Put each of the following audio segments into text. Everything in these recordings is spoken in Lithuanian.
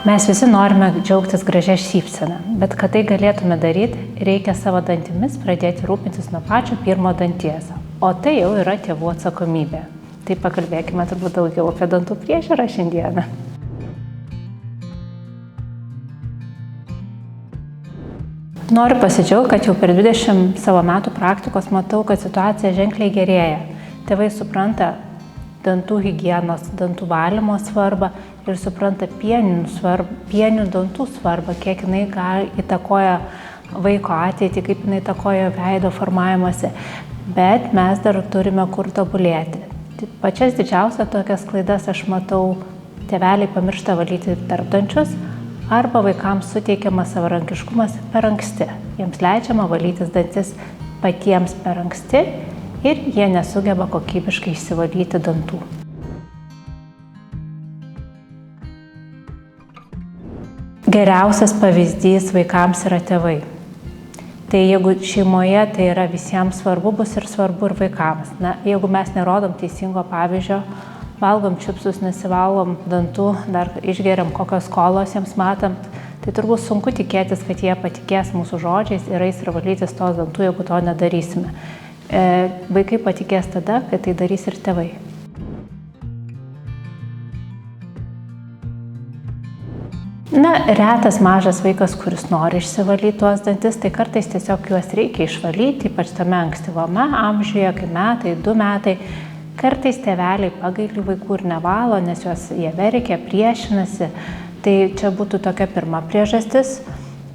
Mes visi norime džiaugtis gražia šypsena, bet kad tai galėtume daryti, reikia savo dantimis pradėti rūpintis nuo pačio pirmo danties, o tai jau yra tėvų atsakomybė. Tai pakalbėkime turbūt daugiau apie dantų priežiūrą šiandieną. Noriu pasidžiaugti, kad jau per 20 savo metų praktikos matau, kad situacija ženkliai gerėja. Tėvai supranta dantų higienos, dantų valymo svarbą ir supranta pienių dantų svarbą, kiek jinai įtakoja vaiko ateitį, kaip jinai įtakoja veido formavimąsi, bet mes dar turime kur tobulėti. Pačias didžiausias tokias klaidas aš matau, tėveliai pamiršta valyti tarpdančius arba vaikams suteikiamas savarankiškumas per anksti. Jiems leidžiama valytis dantis patiems per anksti ir jie nesugeba kokybiškai išsivalyti dantų. Geriausias pavyzdys vaikams yra tėvai. Tai jeigu šeimoje tai yra visiems svarbu, bus ir svarbu ir vaikams. Na, jeigu mes nerodom teisingo pavyzdžio, valgom čipsus, nesivalom dantų, dar išgeriam kokios kolos jiems matant, tai turbūt sunku tikėtis, kad jie patikės mūsų žodžiais ir eis ir valytis tos dantų, jeigu to nedarysime. Vaikai patikės tada, kai tai darys ir tėvai. Na, retas mažas vaikas, kuris nori išsivalyti tuos dantis, tai kartais tiesiog juos reikia išvalyti, ypač tame ankstyvame amžiuje, kai metai, 2 metai. Kartais tėveliai pagaili vaikų ir nevalo, nes jie verkia, priešinasi. Tai čia būtų tokia pirma priežastis.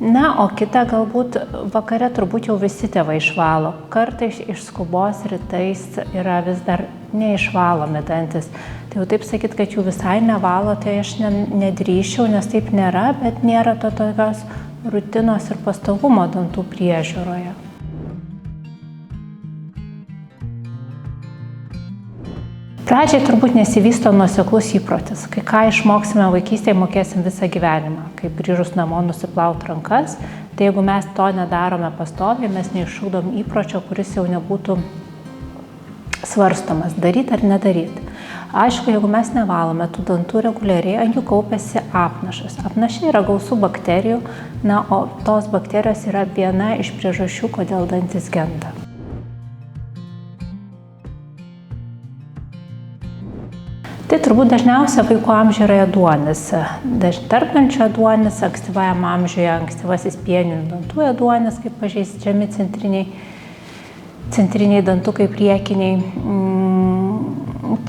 Na, o kita galbūt vakare turbūt jau visi tėvai išvalo. Kartais iš skubos rytais yra vis dar neišvalomi dantis. Tai jau taip sakyt, kad jų visai nevalo, tai aš nedrįsčiau, nes taip nėra, bet nėra to tokios rutinos ir pastovumo dantų priežiūroje. Pradžiai turbūt nesivysto nuoseklus įprotis. Kai ką išmoksime vaikystėje, mokėsim visą gyvenimą. Kaip grįžus namo nusiplaut rankas, tai jeigu mes to nedarome pastoviai, mes neišugdom įpročio, kuris jau nebūtų svarstomas, daryti ar nedaryti. Aišku, jeigu mes nevalome tų dantų reguliariai, ant jų kaupiasi apnašas. Apnaše yra gausu bakterijų, na, o tos bakterijos yra viena iš priežasčių, kodėl dantis genda. Tai turbūt dažniausia vaikų amžiuje yra ėduonis. Tarpdančio ėduonis, ankstyvajam amžiuje ankstyvasis pieninių dantų ėduonis, kaip pažeidžiami centriniai dantukai priekiniai.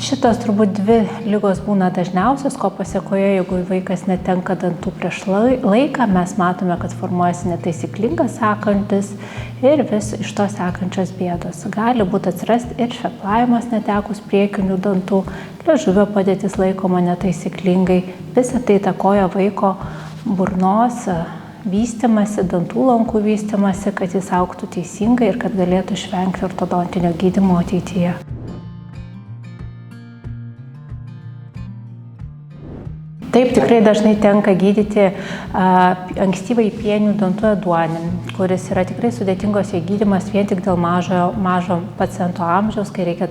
Šitos turbūt 2 ligos būna dažniausios, ko pasiekoje, jeigu vaikas netenka dantų prieš laiką, mes matome, kad formuojasi netaisyklingas sąkandis ir vis iš to sekančios bėdos. Gali būti atsirasti ir šveplavimas netekus priekinių dantų, liežuvio padėtis laikoma netaisyklingai. Visa tai įtakoja vaiko burnos vystymasi, dantų lankų vystymasi, kad jis augtų teisingai ir kad galėtų išvengti ortodontinio gydymo ateityje. Taip, tikrai dažnai tenka gydyti ankstyvai pienių dantų ėduonį, kuris yra tikrai sudėtingos jo gydymas vien tik dėl mažo paciento amžiaus, kai reikia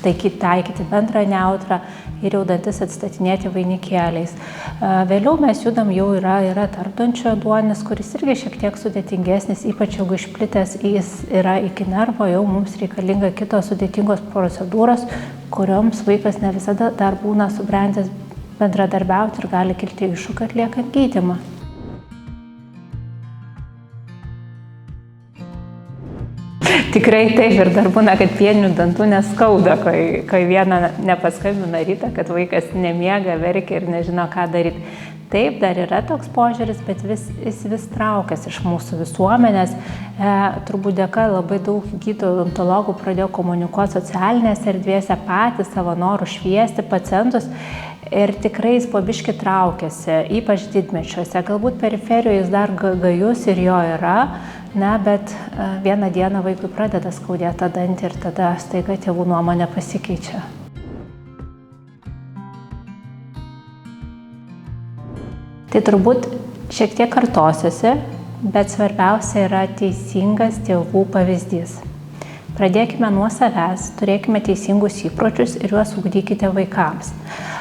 taikyti bendrą neutrą ir jau dantis atstatinėti vainikėliais. Vėliau mes judam, jau yra tarpdančio ėduonis, kuris irgi šiek tiek sudėtingesnis, ypač jeigu išplitęs jis yra iki nervo, jau mums reikalinga kitos sudėtingos procedūros, kurioms vaikas ne visada dar būna subrendęs bendradarbiauti ir gali kilti iššūkių atliekant gydymą. Tikrai taip, ir dar būna, kad pieninių dantų neskauda, kai vieną nepaskambina rytą, kad vaikas nemiega, verkia ir nežino, ką daryti. Taip, dar yra toks požiūris, bet jis vis traukiasi iš mūsų visuomenės. Turbūt dėka labai daug gydytojų odontologų pradėjo komunikuoti socialinėse erdvėse patys savo norų šviesti pacientus. Ir tikrai jis po biškį traukiasi, ypač didmečiuose. Galbūt periferijoje jis dar gajus ir jo yra, bet vieną dieną vaikui pradeda skaudėti tą dantį ir tada staiga tėvų nuomonė pasikeičia. Tai turbūt šiek tiek kartosiuosi, bet svarbiausia yra teisingas tėvų pavyzdys. Pradėkime nuo savęs, turėkime teisingus įpročius ir juos ugdykite vaikams.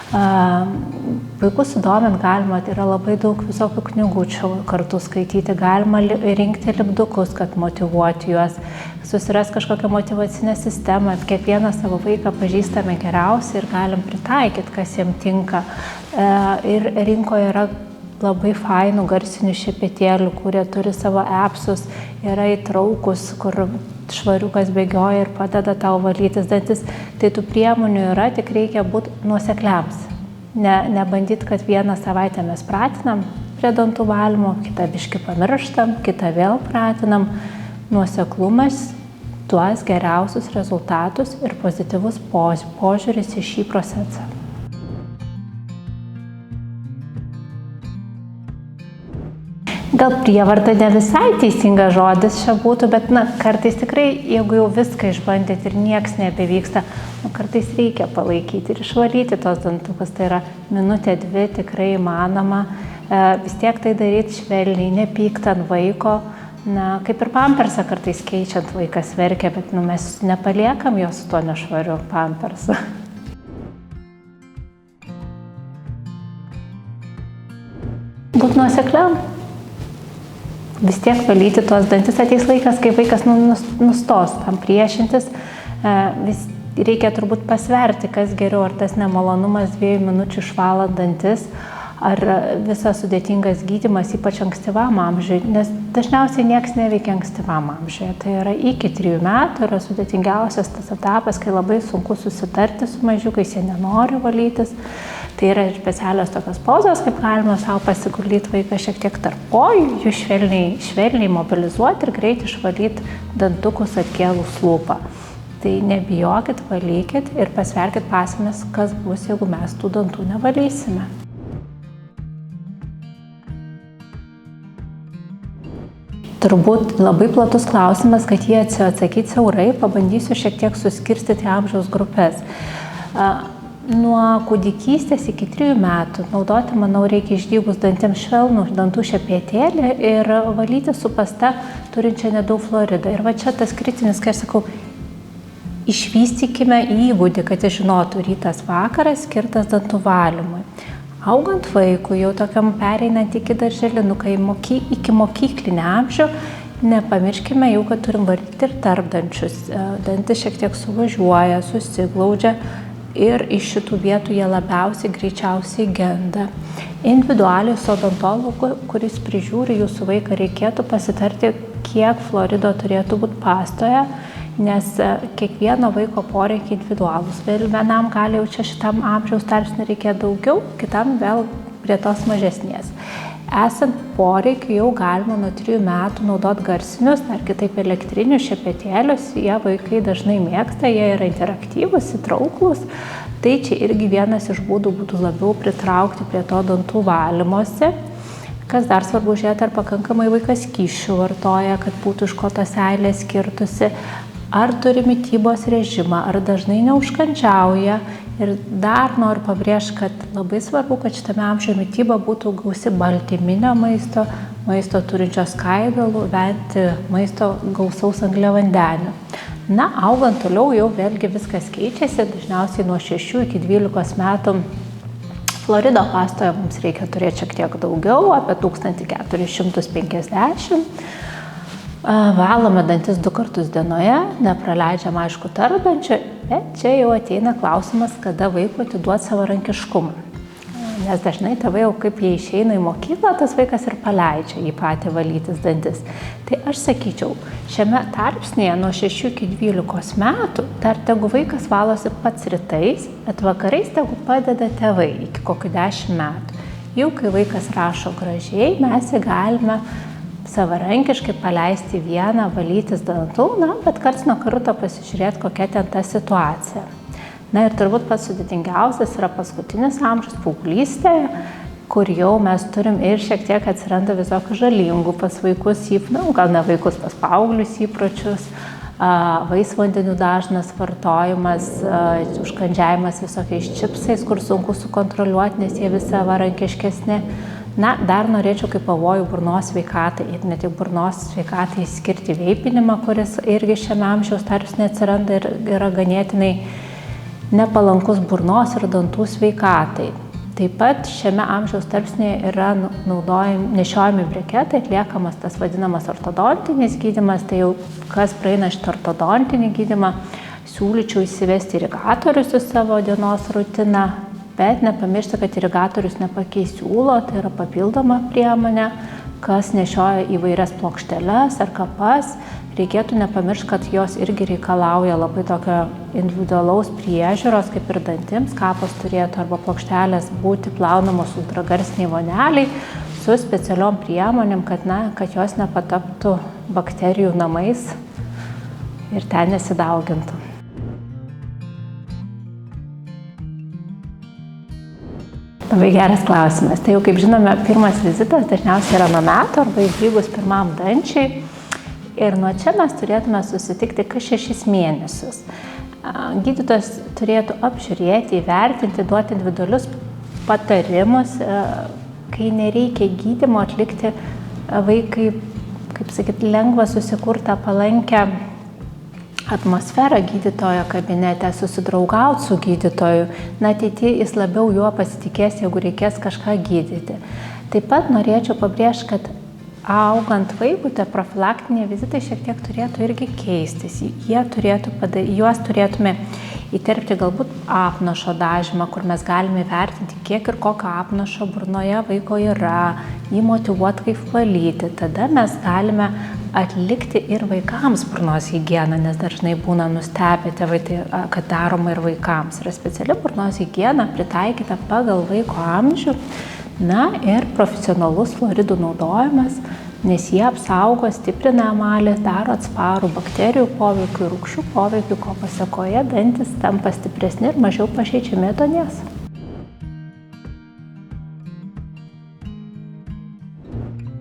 Vaikus sudomint galima, tai yra labai daug visokių knygučių kartu skaityti, galima rinkti lipdukus, kad motyvuoti juos, susiras kažkokią motyvacinę sistemą, kiekvieną savo vaiką pažįstame geriausiai ir galim pritaikyti, kas jiems tinka. Ir rinkoje yra labai fainų garsinių šepetėlių, kurie turi savo appsus, yra įtraukus, kur švariukas bėgioja ir padeda tau valytis dantis. Tai tų priemonių yra, tik reikia būti nuosekliams. Nebandyti, kad vieną savaitę mes pratinam prie dantų valymo, kitą biškį pamirštam, kitą vėl pratinam. Nuoseklumas tuos geriausius rezultatus ir pozityvus požiūris į šį procesą. Gal prievarta ne visai teisingas žodis čia būtų, bet kartais tikrai, jeigu jau viską išbandėt ir nieks nebevyksta, kartais reikia palaikyti ir išvalyti tos dantukus. Tai yra minutė, 2 tikrai įmanoma. Vis tiek tai daryti švelniai, nepykt ant vaiko. Kaip ir pampersą kartais keičiant vaikas verkia, bet mes nepaliekam jos su to nešvariu pampersu. Būt nuosekliam. Vis tiek valyti tuos dantis, ateis laikas, kai vaikas nustos tam priešintis. Reikia turbūt pasverti, kas geriau, ar tas nemalonumas 2 minučių išvalant dantis, ar visas sudėtingas gydymas, ypač ankstyvam amžiui, nes dažniausiai nieks neveikia ankstyvam amžiuje. Tai yra iki 3 metų, yra sudėtingiausias tas etapas, kai labai sunku susitarti su mažiukais, jie nenori valytis. Tai yra ir specialios tokios pozos, kaip galima savo pasiguldyti vaiką šiek tiek tarp kojų, jų švelniai mobilizuoti ir greit išvalyti dantukus atkėlus lūpą. Tai nebijokit, valykit ir pasverkit pasekmes, kas bus, jeigu mes tų dantų nevalysime. Turbūt labai platus klausimas, kad jį atsakyti siaurai, pabandysiu šiek tiek suskirstyti amžiaus grupės. Nuo kūdikystės iki 3 metų naudoti, manau, reikia išdygus dantims švelnų dantų šepetėlį ir valyti su pasta turinčia nedaug fluorido. Ir va čia tas kritinis, kai aš sakau, išvystykime įgūdį, kad jis žinotų rytas vakaras skirtas dantų valymui. Augant vaikui, jau tokiam pereinant iki darželinuką, iki mokyklinį amžių, nepamirškime jau, kad turim valyti ir tarpdančius. Dantis šiek tiek suvažiuoja, susiglaudžia. Ir iš šitų vietų jie labiausiai greičiausiai genda. Individualiai su odontologu, kuris prižiūri jūsų vaiką, reikėtų pasitarti, kiek fluorido turėtų būti pastoje, nes kiekvieno vaiko poreikiai individualūs. Vienam gali jau čia šitam amžiaus tarpsniui reikėti daugiau, kitam vėl prie tos mažesnės. Esant poreikiu jau galima nuo 3 metų naudoti garsinius, ar kitaip elektrinius šepetėlius. Jie vaikai dažnai mėgsta, jie yra interaktyvūs, įtrauklūs. Tai čia irgi vienas iš būdų būtų labiau pritraukti prie to dantų valymosi. Kas dar svarbu žiūrėti, ar pakankamai vaikas skysčių vartoja, kad būtų iš ko ta seilė skirtusi. Ar turi mitybos režimą, ar dažnai neužkandžiauja. Ir dar noriu pabrėžti, kad labai svarbu, kad šitame amžiuje mityba būtų gausi baltyminio maisto, maisto turinčio skaidulų, vengti maisto gausaus angliavandenių. Augant toliau jau vėlgi viskas keičiasi, dažniausiai nuo 6 iki 12 metų fluorido pastoje mums reikia turėti šiek tiek daugiau, apie 1450. Valome dantis 2 kartus dienoje, nepraleidžiam aišku tarpdančio, bet čia jau ateina klausimas, kada vaikui atiduoti savarankiškumą. Nes dažnai tėvai jau kaip jie išeina į mokyklą, tas vaikas ir paleidžia jį patį valytis dantis. Tai aš sakyčiau, šiame tarpsnėje nuo 6 iki 12 metų dar tegu vaikas valosi pats rytais, bet vakarais tegu padeda tėvai iki kokių 10 metų. Jau kai vaikas rašo gražiai, mes jį galime savarankiškai paleisti vieną, valytis dantų, bet karts nuo karto pasižiūrėti, kokia ten ta situacija. Ir turbūt pats sudėtingiausias yra paskutinis amžius, paauglystėje, kur jau mes turim ir šiek tiek atsiranda visokių žalingų pas vaikus, gal ne vaikus, pas paauglius įpročius, vaisvandenių dažnas vartojimas, užkandžiavimas visokiais čipsais, kur sunku sukontroliuoti, nes jie vis savarankiškesni. Dar norėčiau kaip pavojų burnos sveikatai ir ne tik burnos sveikatai skirti veipinimą, kuris irgi šiame amžiaus tarpsnyje atsiranda ir yra ganėtinai nepalankus burnos ir dantų sveikatai. Taip pat šiame amžiaus tarpsnyje yra nešiojami breketai, atliekamas tas vadinamas ortodontinis gydymas, tai jau kas praeina šitą ortodontinį gydymą, siūlyčiau įsivesti irigatorius į savo dienos rutiną, bet nepamiršti, kad irigatorius nepakeis siūlo, tai yra papildoma priemonė, kas nešioja įvairias plokšteles ar kapas, reikėtų nepamiršti, kad jos irgi reikalauja labai tokio individualaus priežiūros, kaip ir dantims, kapas turėtų arba plokštelės būti plaunamos ultragarsiniai voneliai su specialiom priemonėm, kad jos nepataptų bakterijų namais ir ten nesidaugintų. Labai geras klausimas. Tai jau, kaip žinome, pirmas vizitas dažniausiai yra nuo metų arba įbaigus pirmam dančiai. Ir nuo čia mes turėtume susitikti kas 6 mėnesius. Gydytojas turėtų apžiūrėti, įvertinti, duoti individualius patarimus, kai nereikia gydymo atlikti vaikai, kaip sakyti, lengva susikurtą palankę atmosferą gydytojo kabinete, susidraugauti su gydytoju. Ateityje jis labiau juo pasitikės, jeigu reikės kažką gydyti. Taip pat norėčiau pabrėžti, kad augant vaikui, tai profilaktiniai vizitai šiek tiek turėtų irgi keistis. Juos turėtume įterpti galbūt apnašo dažymą, kur mes galime įvertinti, kiek ir kokio apnašo burnoje vaiko yra, jį motyvuoti, kaip valyti. Tada mes galime atlikti ir vaikams burnos higieną, nes dažnai būna nustebę tėvai, kad daroma ir vaikams. Yra speciali burnos higiena pritaikyta pagal vaiko amžių, ir profesionalus fluoridų naudojimas, nes jie apsaugo, stiprina emalį, daro atsparų bakterijų poveikiui, rūgščių poveikiui, ko pasekoje dantis tampa stipresni ir mažiau pažeidžiami ėduonies.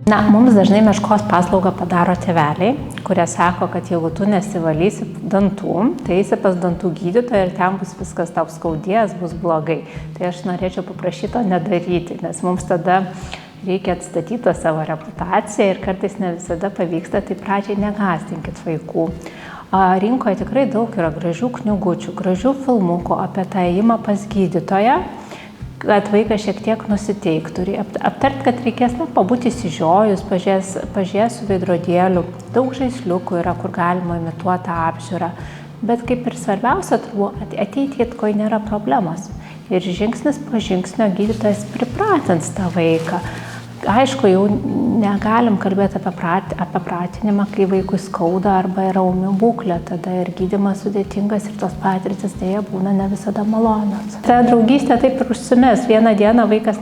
Mums dažnai meškos paslaugą padaro tėveliai, kurie sako, kad jeigu tu nesivalysi dantų, tai eisi pas dantų gydytoją ir ten bus viskas tau skaudės, bus blogai. Tai aš norėčiau paprašyti to nedaryti, nes mums tada reikia atstatyti savo reputaciją ir kartais ne visada pavyksta, tai pradžiai negąsdinkit vaikų. Rinkoje tikrai daug yra gražių knygučių, gražių filmukų apie tą ėjimą pas gydytoją, kad vaikas šiek tiek nusiteiktų. Aptart, kad reikės pabūti išsižiojus, pažiūrės su veidrodėliu. Daug žaisliukų yra, kur galima imituoti apžiūrą. Bet kaip ir svarbiausia, turbūt ateity, kol nėra problemos. Ir žingsnis po žingsnio gydytojas pripratins tą vaiką. Aišku, jau negalim kalbėti apie pratinimą, kai vaikui skauda arba yra ūmi būklė, tada ir gydymas sudėtingas ir tos patirtis dėja būna ne visada malonios. Ta draugystė taip ir užsimės. Vieną dieną vaikas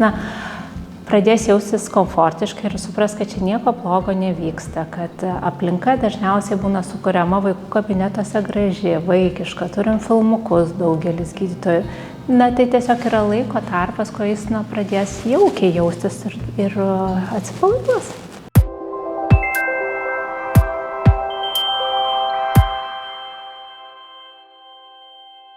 pradės jaustis komfortiškai ir supras, kad čia nieko blogo nevyksta, kad aplinka dažniausiai būna sukuriama vaikų kabinetuose graži, vaikiška, turim filmukus daugelis gydytojų. Tai tiesiog yra laiko tarpas, ko jis pradės jaukiai jaustis ir atsipalaiduos.